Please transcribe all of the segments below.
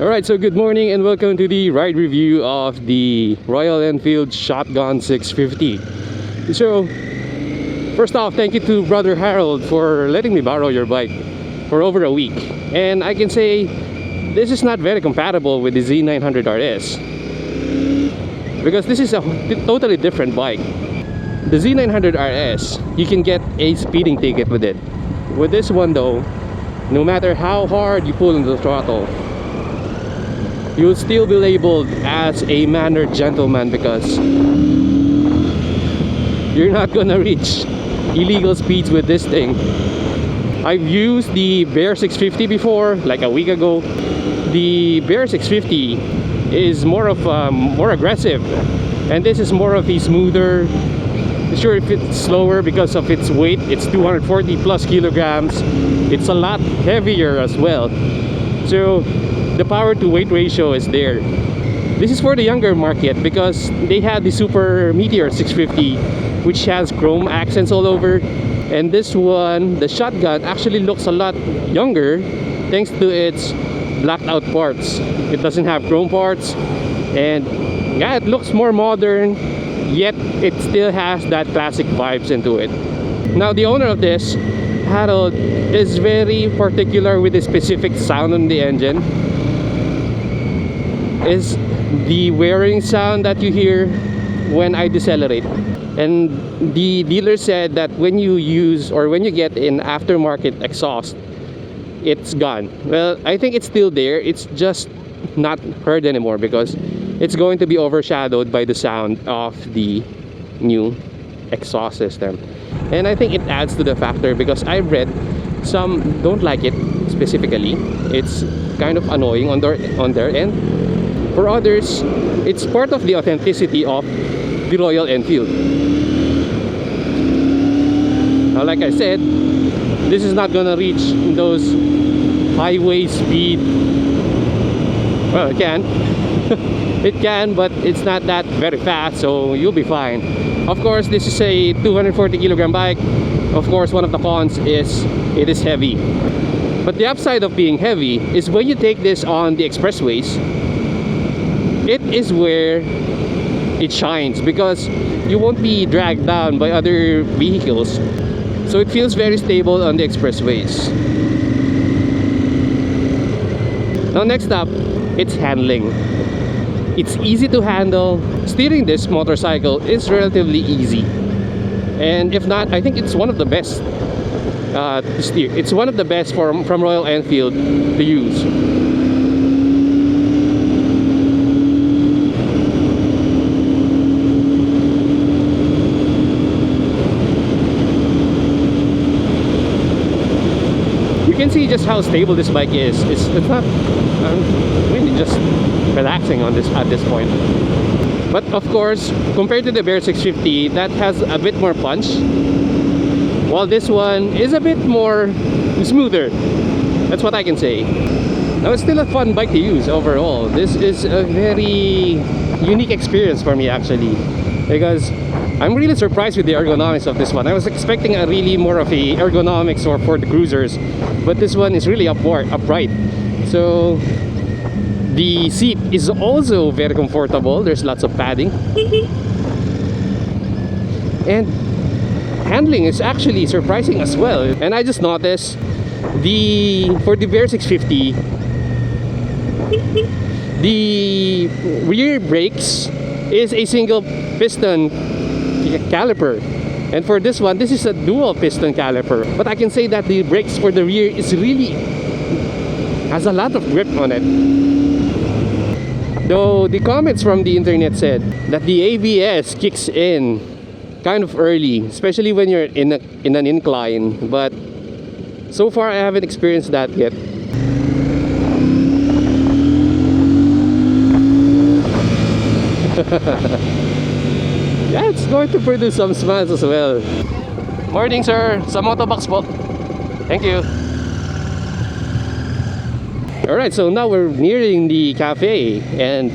Alright, so good morning and welcome to the ride review of the Royal Enfield Shotgun 650. So, first off, thank you to Brother Harrold for letting me borrow your bike for over a week. And I can say this is not very compatible with the Z900 RS because this is a totally different bike. The Z900 RS, you can get a speeding ticket with it. With this one though, no matter how hard you pull on the throttle, you'll still be labeled as a mannered gentleman because you're not gonna reach illegal speeds with this thing. I've used the Bear 650 before, like a week ago. The Bear 650 is more aggressive, and this is more of a smoother. Sure, if it's slower because of its weight, it's 240 plus kilograms. It's a lot heavier as well. So the power to weight ratio is there. This is for the younger market because they had the Super Meteor 650, which has chrome accents all over, and this one, the Shotgun, actually looks a lot younger thanks to its blacked out parts. It doesn't have chrome parts, and yeah, it looks more modern, yet it still has that classic vibes into it. Now the owner of this, Harrold, is very particular with the specific sound on the engine. Is the wearing sound that you hear when I decelerate. And the dealer said that when you use or when you get an aftermarket exhaust, it's gone. Well, I think it's still there, it's just not heard anymore because it's going to be overshadowed by the sound of the new exhaust system. And I think it adds to the factor because I've read some don't like it specifically. It's kind of annoying on their end. For others, it's part of the authenticity of the Royal Enfield. Now, like I said, this is not gonna reach those highway speed. Well, it can. It can, but it's not that very fast, so you'll be fine. Of course, this is a 240 kilogram bike. Of course, one of the cons is it is heavy. But the upside of being heavy is when you take this on the expressways, it is where it shines because you won't be dragged down by other vehicles. So it feels very stable on the expressways. Now next up, it's handling. It's easy to handle. Steering this motorcycle is relatively easy. And if not, I think it's one of the best to steer. It's one of the best from Royal Enfield to use. You can see just how stable this bike is. It's not really just relaxing on this at this point. But of course, compared to the Bear 650, that has a bit more punch, while this one is a bit more smoother. That's what I can say. Now, it's still a fun bike to use overall. This is a very unique experience for me actually, because I'm really surprised with the ergonomics of this one. I was expecting a really more of a ergonomics or for the cruisers, but this one is really upright. So the seat is also very comfortable. There's lots of padding. And handling is actually surprising as well. And I just noticed for the Bear 650, the rear brakes is a single piston caliper, and for this one, this is a dual piston caliper. But I can say that the brakes for the rear is really has a lot of grip on it. Though the comments from the internet said that the ABS kicks in kind of early, especially when you're in an incline. But so far, I haven't experienced that yet. Yeah, it's going to produce some smiles as well. Morning, sir. Sa motobox po. Thank you. Alright, so now we're nearing the cafe, and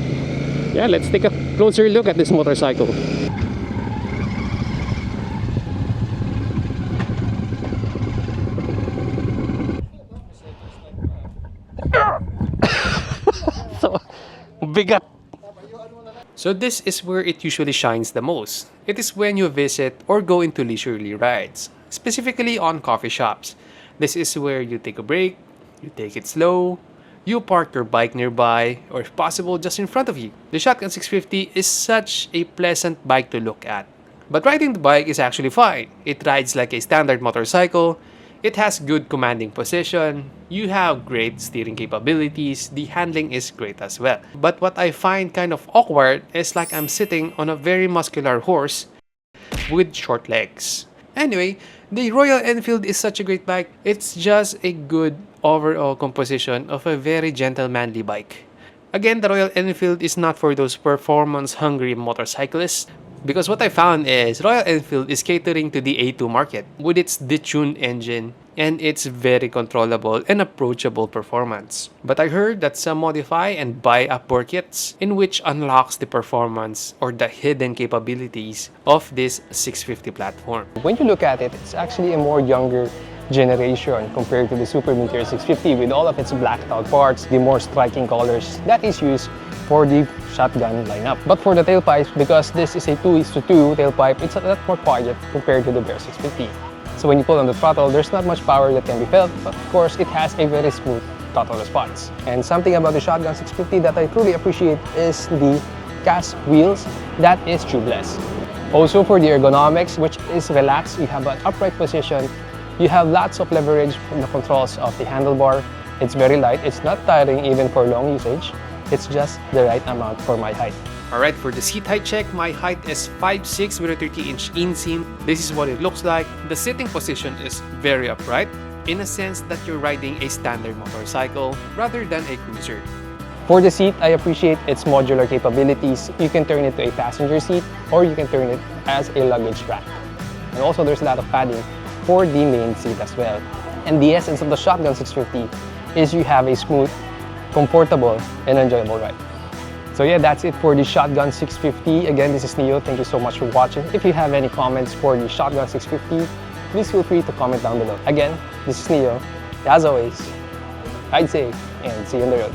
yeah, let's take a closer look at this motorcycle. bigat. So this is where it usually shines the most. It is when you visit or go into leisurely rides, specifically on coffee shops. This is where you take a break, you take it slow, you park your bike nearby, or if possible, just in front of you. The Shotgun 650 is such a pleasant bike to look at. But riding the bike is actually fine. It rides like a standard motorcycle. It has good commanding position. You have great steering capabilities. The handling is great as well. But what I find kind of awkward is like I'm sitting on a very muscular horse with short legs. Anyway, the Royal Enfield is such a great bike. It's just a good overall composition of a very gentlemanly bike. Again, the Royal Enfield is not for those performance-hungry motorcyclists, because what I found is Royal Enfield is catering to the A2 market with its detuned engine and its very controllable and approachable performance. But I heard that some modify and buy upboard kits in which unlocks the performance or the hidden capabilities of this 650 platform. When you look at it, it's actually a more younger generation compared to the Super Meteor 650 with all of its blacked out parts, the more striking colors that is used for the shotgun lineup. But for the tailpipes, because this is a 2:2 tailpipe, it's a lot more quiet compared to the Bear 650. So when you pull on the throttle, there's not much power that can be felt, but of course it has a very smooth throttle response. And something about the Shotgun 650 that I truly appreciate is the cast wheels that is tubeless. Also for the ergonomics, which is relaxed, you have an upright position, you have lots of leverage from the controls of the handlebar. It's very light, it's not tiring even for long usage. It's just the right amount for my height. Alright, for the seat height check, my height is 5'6" with a 30-inch inseam. This is what it looks like. The sitting position is very upright, in a sense that you're riding a standard motorcycle rather than a cruiser. For the seat, I appreciate its modular capabilities. You can turn it to a passenger seat or you can turn it as a luggage rack. And also there's a lot of padding for the main seat as well. And the essence of the Shotgun 650 is you have a smooth, comfortable, and enjoyable ride. So yeah, that's it for the Shotgun 650. Again, this is Neo. Thank you so much for watching. If you have any comments for the Shotgun 650, please feel free to comment down below. Again, this is Neo. As always, ride safe and see you on the road.